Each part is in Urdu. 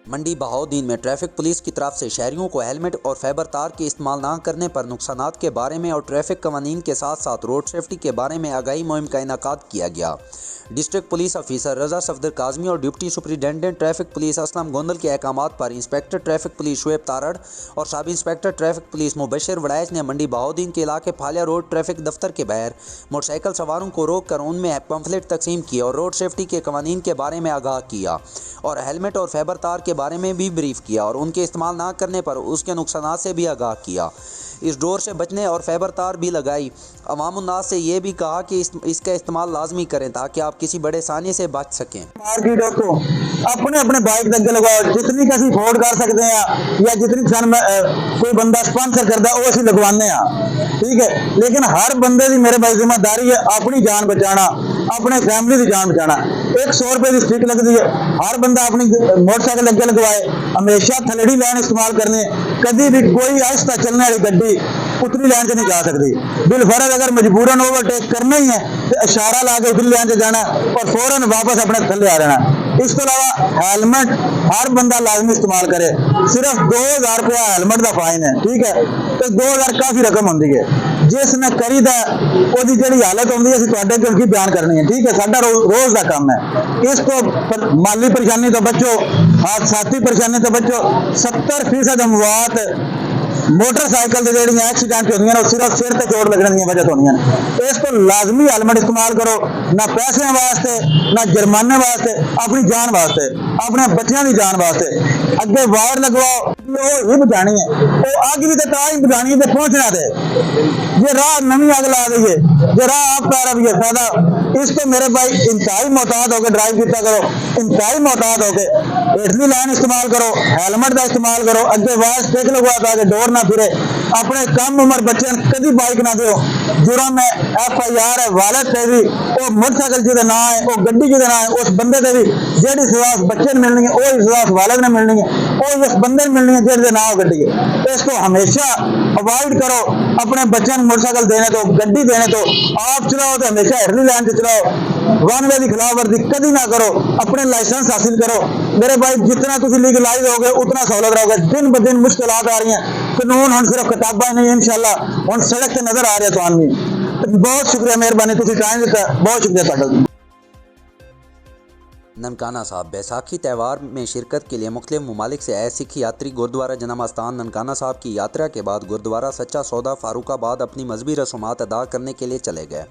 منڈی بہاؤالدین میں ٹریفک پولیس کی طرف سے شہریوں کو ہیلمٹ اور فائبر تار کے استعمال نہ کرنے پر نقصانات کے بارے میں اور ٹریفک قوانین کے ساتھ ساتھ روڈ سیفٹی کے بارے میں آگاہی مہم کا انعقاد کیا گیا۔ District police officer Raza Safdar Kazmi اور deputy superintendent traffic police Aslam Gondal کے احکامات پر inspector traffic police Shoaib Tarar اور sub inspector traffic police Mubashar Waraich نے منڈی بہاؤالدین کے علاقے پھالیا روڈ ٹریفک دفتر کے باہر موٹر سائیکل سواروں کو روک کر ان میں پمفلٹ تقسیم کیے اور روڈ سیفٹی کے قوانین کے بارے میں آگاہ کیا اور ہیلمٹ اور فائبر تار کے بارے میں بھی بریف کیا اور ان کے استعمال نہ کرنے پر اس کے نقصانات سے بھی آگاہ کیا۔ اس ڈور سے بچنے اور فائبر تار بھی لگائی۔ عوام الناس سے یہ بھی کہا کہ اس کا استعمال لازمی کریں تاکہ آپ کسی بڑے سانے سے بچ سکیں۔ مارکیٹوں کو اپنے اپنے بائک تک لگواؤ، جتنی کسی افورڈ کر سکتے ہیں یا جتنی کوئی بندہ سپانسر کرتا ہے وہ اسی لگوانے ہیں، ٹھیک ہے، لیکن ہر بندے کی میرے بھائی ذمہ داری ہے اپنی جان بچانا، اپنے فیملی کی جان بچانا۔ 100 روپے کی سٹک لگتی ہے، ہر بندہ اپنی موٹر سائیکل اگے لگوائے، ہمیشہ تھلڑی لائن استعمال کرنی ہے، کبھی بھی کوئی آہستہ چلنے والی گڈی اتری لائن سے نہیں جا سکتی۔ بالفرض اگر مجبوراً اوورٹیک کرنا ہی ہے تو اشارہ لا کے اتری لائن سے جانا اور فوراً واپس اپنے تھلے آ جانا۔ اس کے علاوہ ہیلمٹ ہر بندہ لازمی استعمال کرے، صرف 2000 روپیہ ہیلمٹ کا فائن ہے، ٹھیک ہے، تو 2000 کافی رقم ہوتی ہے۔ جس نے خریدا وہ جڑی حالت ہوتی ہے اسی تے ان کی بیان کرنی ہے، ٹھیک ہے، ساڈا روز کا کام ہے۔ اس کو مالی پریشانی تو بچو، حادثاتی پریشانی تو بچو۔ 70% اموات موٹر سائیکل سے جڑی ایکسیڈنٹ ہوتی ہیں وہ صرف سر تے چوٹ لگنے کی وجہ تو ہوتی ہیں۔ اس کو لازمی ہیلمٹ استعمال کرو، نہ پیسے واسطے نہ جرمانے واسطے، اپنی جان واسطے، اپنے بچیاں کی جان واسطے۔ اگے وائر لگواؤ، وہ ہی بچانی ہے، وہ اگ بھی تو ہی بچانی ہے پہنچنا دے۔ یہ راہ نمی اگ لا دیے، یہ راہ آپ پہ بھی ہے فائدہ۔ اس کو میرے بھائی انتہائی محتاط ہو کے ڈرائیو کیا کرو، انتہائی محتاط ہو کے ہیٹلی لائن استعمال کرو، ہیلمٹ کا استعمال کرو، اگے وائر سٹک لگوا تاکہ ڈور نہ پھرے۔ اپنے کم عمر بچے کدی بائک نہ دیو، جرم ہے، FIR ہے، والد پہ بھی، وہ موٹر سائیکل جہاں نہ ہے، وہ گڈی جہاں نہ ہے، اس بندے سے بھی جہی سزا بچے نے ملنی ہے وہی سزا والد نے ملنی ہے، وہی اس بندے نے ملنی ہے جہاں نہ ہو گڈی ہے۔ اس کو ہمیشہ اوائڈ کرو، اپنے بچوں موٹر سائیکل دینے تو، گڈی دینے تو، آپ چلاؤ تو ہمیشہ ہیٹلی لائن سے چلاؤ، ون وے کی خلاف ورزی کدی نہ کرو، اپنے لائسنس حاصل کرو۔ میرے بھائی جتنا تھی لیگلائز ہوگے اتنا سہولت رہو گے۔ دن ب دن مشکلات آ رہی ہیں، قانون ہم صرف کتابیں نہیں، انشاءاللہ ہم سڑک سے نظر آ رہے تو آدمی۔ بہت شکریہ، مہربانی، تھی ٹائم دیتا، بہت شکریہ۔ ننکانہ صاحب بیساکھی تہوار میں شرکت کے لیے مختلف ممالک سے آئے سکھ یاتری گردوارہ جنم استھان ننکانہ صاحب کی یاترا کے بعد گردوارہ سچا سودا فاروق آباد اپنی مذہبی رسومات ادا کرنے کے لیے چلے گئے۔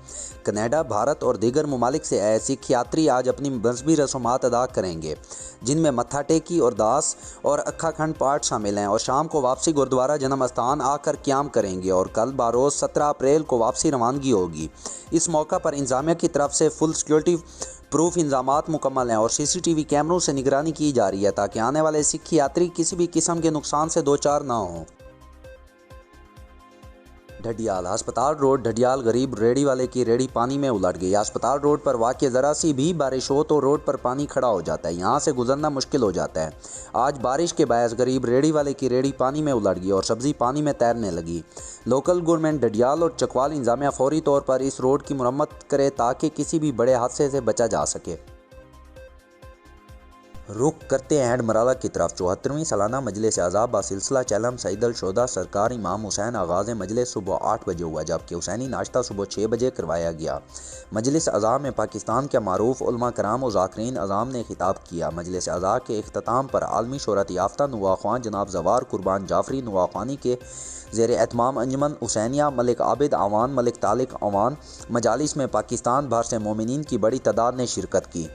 کینیڈا، بھارت اور دیگر ممالک سے آئے سکھ یاتری آج اپنی مذہبی رسومات ادا کریں گے، جن میں متھا ٹیکی اور داس اور اکھا کھنڈ پاٹ شامل ہیں، اور شام کو واپسی گردوارہ جنم استھان آ کر قیام کریں گے اور کل بروز 17 اپریل کو واپسی روانگی ہوگی۔ اس موقع پر انتظامیہ کی طرف سے فل سیکورٹی پروف انتظامات مکمل ہیں اور CCTV کیمروں سے نگرانی کی جا رہی ہے تاکہ آنے والے سکھ یاتری کسی بھی قسم کے نقصان سے دوچار نہ ہوں۔ ڈھڈیال ہسپتال روڈ ڈھڈیال غریب ریڑھی والے کی ریڑھی پانی میں الٹ گئی۔ ہسپتال روڈ پر واقع ذرا سی بھی بارش ہو تو روڈ پر پانی کھڑا ہو جاتا ہے، یہاں سے گزرنا مشکل ہو جاتا ہے۔ آج بارش کے باعث غریب ریڑھی والے کی ریڑھی پانی میں الٹ گئی اور سبزی پانی میں تیرنے لگی۔ لوکل گورنمنٹ ڈھڈیال اور چکوال انتظامیہ فوری طور پر اس روڈ کی مرمت کرے تاکہ کسی بھی بڑے حادثے سے بچا جا سکے۔ رخ کرتے ہیں مرالہ کی طرف۔ 74ویں سالانہ مجلس اعضاء بسلسلہ چہلم سید الشہداء سرکار امام حسین آغاز مجلس صبح 8 بجے ہوا، جبکہ حسینی ناشتہ صبح 6 بجے کروایا گیا۔ مجلس اعضاء میں پاکستان کے معروف علماء کرام و ذاکرین اعظام نے خطاب کیا۔ مجلس اعضاء کے اختتام پر عالمی شہرت یافتہ نواخواں جناب زوار قربان جعفری نواخوانی کے زیر اہتمام انجمن حسینیہ ملک عابد اعوان ملک طارق اعوان مجالس میں پاکستان بھر سے مومنین کی بڑی تعداد نے شرکت کی۔